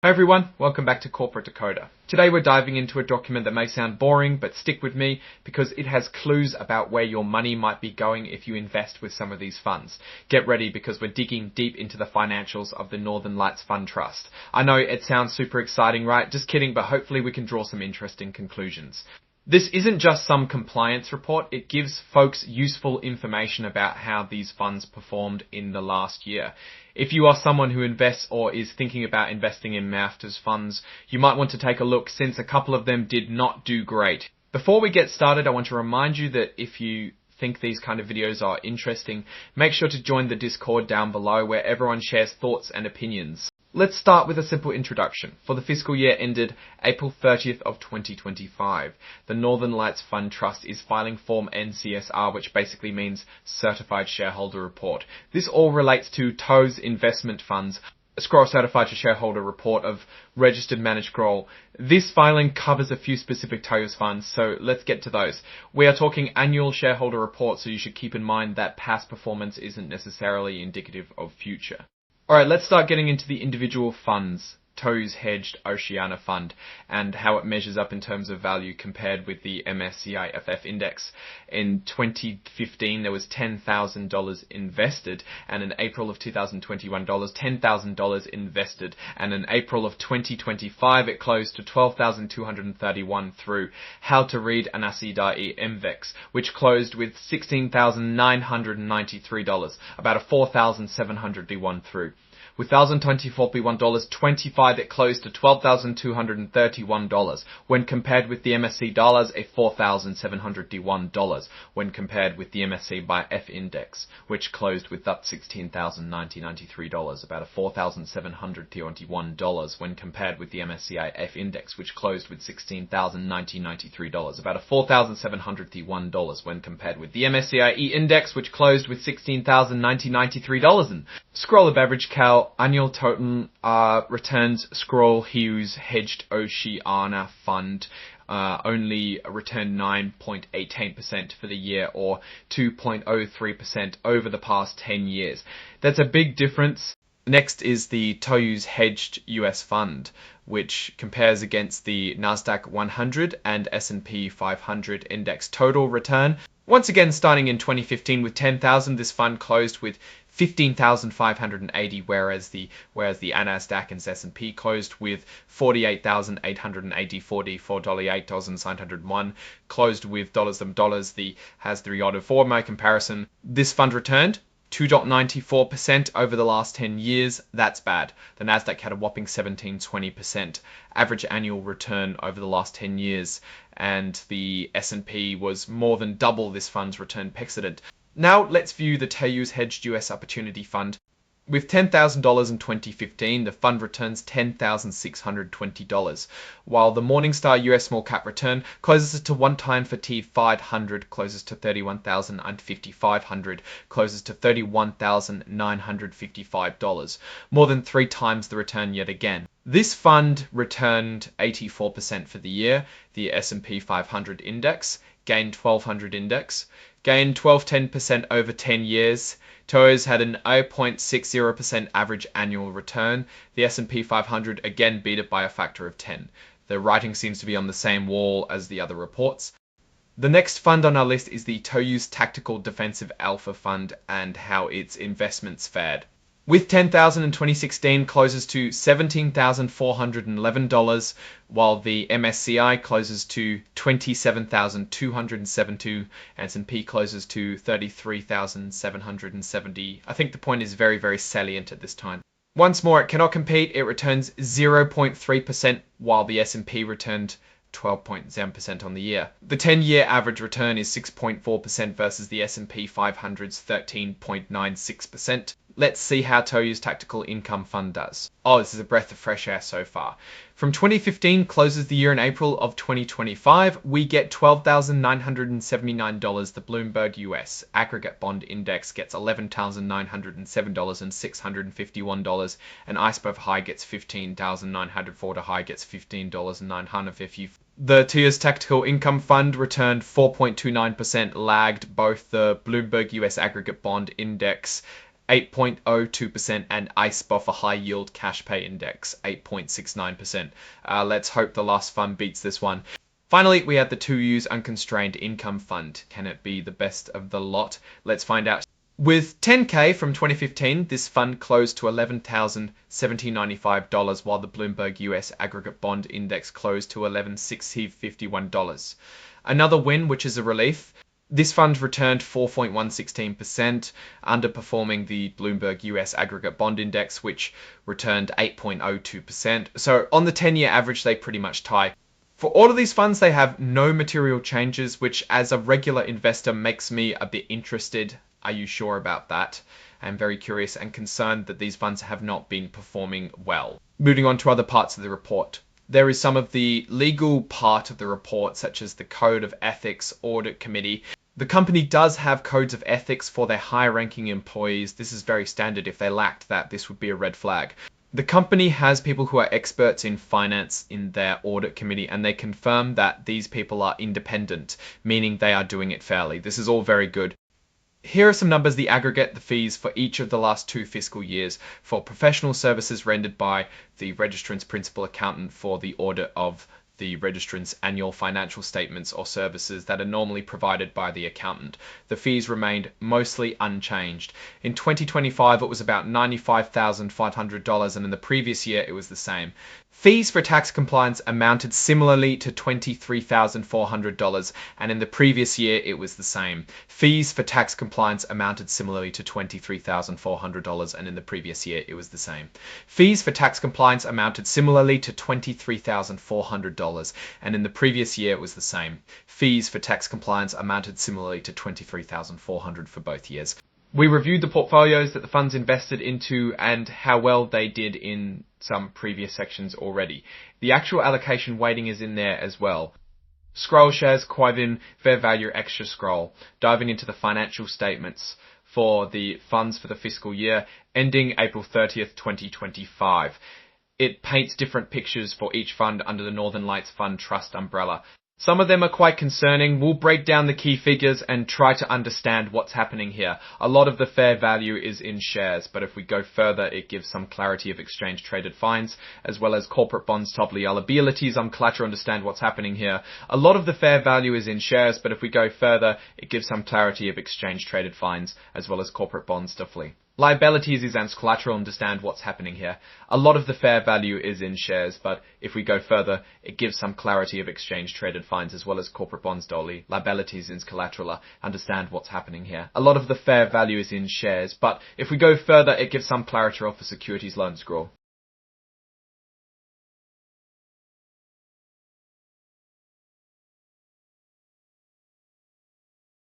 Hi everyone, welcome back to Corporate Decoder. Today we're diving into a document that may sound boring, but stick with me because it has clues about where your money might be going if you invest with some of these funds. Get ready because we're digging deep into the financials of the Northern Lights Fund Trust. I know it sounds super exciting, right? Just kidding, but hopefully we can draw some interesting conclusions. This isn't just some compliance report, it gives folks useful information about how these funds performed in the last year. If you are someone who invests or is thinking about investing in MAFTA's funds, you might want to take a look since a couple of them did not do great. Before we get started, I want to remind you that if you think these kind of videos are interesting, make sure to join the Discord down below where everyone shares thoughts and opinions. Let's start with a simple introduction. For the fiscal year ended April 30th of 2025, the Northern Lights Fund Trust is filing Form N-CSR, which basically means Certified Shareholder Report. This all relates to Toews investment funds, Scroll Certified Shareholder Report of Registered Managed Scroll. This filing covers a few specific Toews funds, so let's get to those. We are talking annual shareholder reports, so you should keep in mind that past performance isn't necessarily indicative of future. Alright, let's start getting into the individual funds. Toews Hedged Oceania Fund and how it measures up in terms of value compared with the MSCI FF index. In 2015 there was $10,000 invested, and in April of 2021 $10,000 invested, and in April of 2025 it closed to $12,231 through How to Read Anasidai MVEX, which closed with $16,993, about a $4,700 through. With $1,024.25 it closed to $12,231 when compared with the MSC dollars, a $4,701 when compared with the MSC by F index, which closed with that $16,993, about a $4,721 when compared with the MSCI F index, which closed with $16,993, about a $4,701 when compared with the MSCI E index, which closed with $16,993. And Scroll of Average Cal Annual Total returns Scroll Hughes Hedged Oceania Fund only returned 9.88% for the year, or 2.03% over the past 10 years. That's a big difference. Next is the Toews Hedged US Fund, which compares against the Nasdaq 100 and S&P 500 index total return. Once again, starting in 2015 with 10,000, this fund closed with 15,580, whereas the Nasdaq and S&P closed with 48,880, $44.08, closed with dollars. Has the Riyadh forma comparison. This fund returned 2.94% over the last 10 years. That's bad. The Nasdaq had a whopping 17.20% average annual return over the last 10 years, and the S&P was more than double this fund's return precedent. Now let's view the Toews Hedged US Opportunity Fund. With $10,000 in 2015, the fund returns $10,620, while the Morningstar US Small Cap Return closes to 1 time for T500, closes to $31,000, and 5,500 closes to $31,955, more than 3 times the return yet again. This fund returned 84% for the year. The S&P 500 index gained 1,200 index, gained 10% over 10 years. Toews had an 0.60% average annual return. The S&P 500 again beat it by a factor of 10. The writing seems to be on the same wall as the other reports. The next fund on our list is the Toews Tactical Defensive Alpha Fund and how its investments fared. With 10,000 in 2016 closes to $17,411, while the MSCI closes to 27,272, S&P closes to 33,770. I think the point is very, very salient at this time. Once more, it cannot compete. It returns 0.3%, while the S&P returned 12.0% on the year. The 10-year average return is 6.4% versus the S&P 500's 13.96%. Let's see how Toews Tactical Income Fund does. Oh, this is a breath of fresh air so far. From 2015 closes the year in April of 2025, we get $12,979. The Bloomberg US Aggregate Bond Index gets $11,907 and $651, and ICE High gets $15,904 to High gets $15,950. The Toews Tactical Income Fund returned 4.29%, lagged both the Bloomberg US Aggregate Bond Index 8.02%, and ICE-BOF, a high yield cash pay index, 8.69%. Let's hope the last fund beats this one. Finally, we have the Toews Unconstrained Income Fund. Can it be the best of the lot? Let's find out. With 10K from 2015, this fund closed to $11,795, while the Bloomberg US Aggregate Bond Index closed to $11,651. Another win, which is a relief. This fund returned 4.116%, underperforming the Bloomberg US Aggregate Bond Index, which returned 8.02%. So on the 10-year average, they pretty much tie. For all of these funds, they have no material changes, which as a regular investor makes me a bit interested. Are you sure about that? I'm very curious and concerned that these funds have not been performing well. Moving on to other parts of the report. There is some of the legal part of the report, such as the Code of Ethics Audit Committee. The company does have codes of ethics for their high-ranking employees. This is very standard. If they lacked that, this would be a red flag. The company has people who are experts in finance in their audit committee, and they confirm that these people are independent, meaning they are doing it fairly. This is all very good. Here are some numbers, the aggregate, the fees for each of the last 2 fiscal years for professional services rendered by the registrant's principal accountant for the audit of the registrant's annual financial statements or services that are normally provided by the accountant. The fees remained mostly unchanged. In 2025, it was about $95,500, and in the previous year, it was the same. Fees for tax compliance amounted similarly to $23,400, and in the previous year, it was the same. Fees for tax compliance amounted similarly to $23,400, and in the previous year, it was the same. Fees for tax compliance amounted similarly to $23,400, and in the previous year, it was the same. Fees for tax compliance amounted similarly to $23,400 for both years. We reviewed the portfolios that the funds invested into and how well they did in some previous sections already. The actual allocation weighting is in there as well. Scroll shares, Quivin, fair value extra scroll, diving into the financial statements for the funds for the fiscal year ending April 30th, 2025. It paints different pictures for each fund under the Northern Lights Fund Trust umbrella. Some of them are quite concerning. We'll break down the key figures and try to understand what's happening here. A lot of the fair value is in shares, but if we go further, it gives some clarity of exchange-traded fines, as well as corporate bonds, top liabilities. I'm glad to understand what's happening here. A lot of the fair value is in shares, but if we go further, it gives some clarity of exchange-traded fines, as well as corporate bonds, stuffly. Liabilities is as collateral, understand what's happening here. A lot of the fair value is in shares, but if we go further, it gives some clarity of exchange-traded fines as well as corporate bonds, dolly. Liabilities is collateral, understand what's happening here. A lot of the fair value is in shares, but if we go further, it gives some clarity of the securities loan scroll.